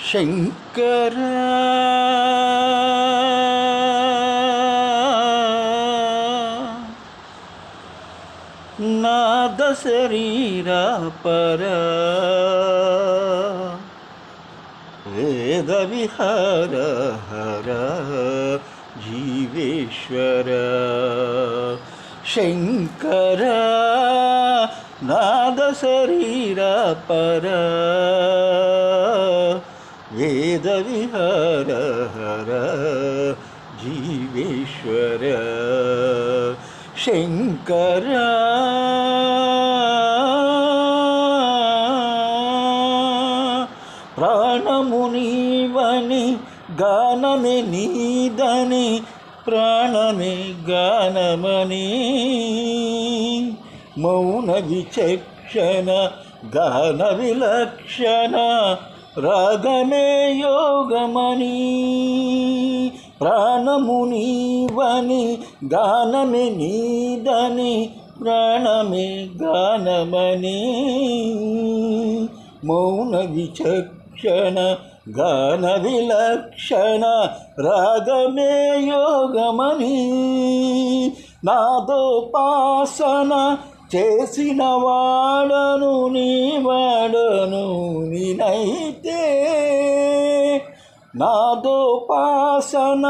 శంకర నాద శరీర పర వేద విహార హర జీవేశ్వర శంకర నాద శరీర పర వేద విహార హర జీవేశ్వర శంకర ప్రాణము నీవని గానమే నీదని ప్రాణమే గానమని మౌన విచక్షణ గాన విలక్షణ రాగమే యోగమని ప్రాణము నీవని గానమే నీదని ప్రాణమే గానమని మౌన విచక్షణ గాన విలక్షణ రాగమే యోగమని నాదోపాసన చేసిన వాడను నీవాడను నేనైతే నాదోపాసన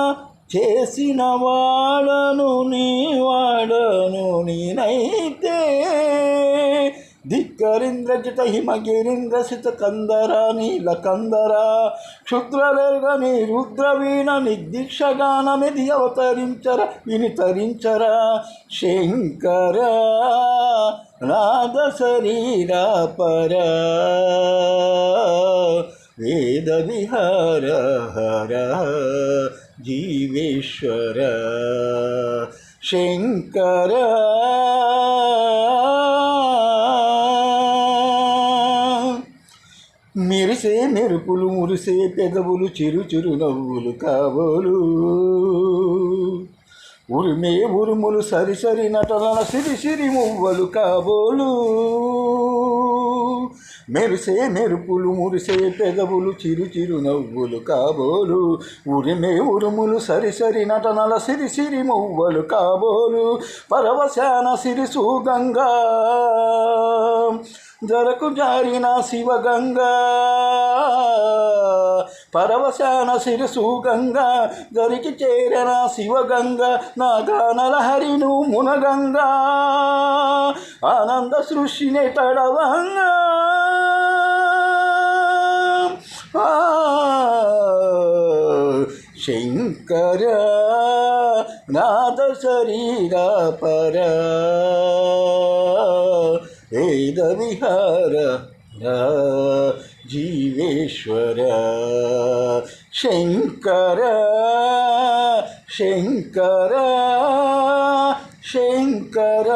చేసిన వాడను నీవాడను నేనైతే ధిక్కరింద్రజిత హిమగిరీంద్రసిత కందర నీలకందర క్షుద్రవేగని రుద్రవీణ నిర్దీక్షగానమిది అవతరించర వినితరించర శంకర నాద శరీర పర వేద విహార హర జీవేశ్వర శంకర మెరిసే మెరుపులు మురిసే పెదవులు చిరు చిరు నవ్వులు కాబోలు ఉరిమే ఉరుములు సరి సరి నటన సిరి సిరి మువ్వలు కాబోలు మెరిసే మెరుపులు మురిసే పెదవులు చిరు చిరు నవ్వులు కాబోలు ఉరిమే ఉరుములు సరి సరి నటనల సిరి సిరి మువ్వలు కాబోలు పరవశాన సిరి సుగంగా జరకు జారిన శివగంగా పరవశాన సిరిసు గంగా దరికి చేరన శివగంగా నా గానలహరిను మునగంగా ఆనంద సృష్టిని తడవంగా శంకర నాద శరీర పర వేద విహార జీవేశ్వర శంకర శంకర శంకర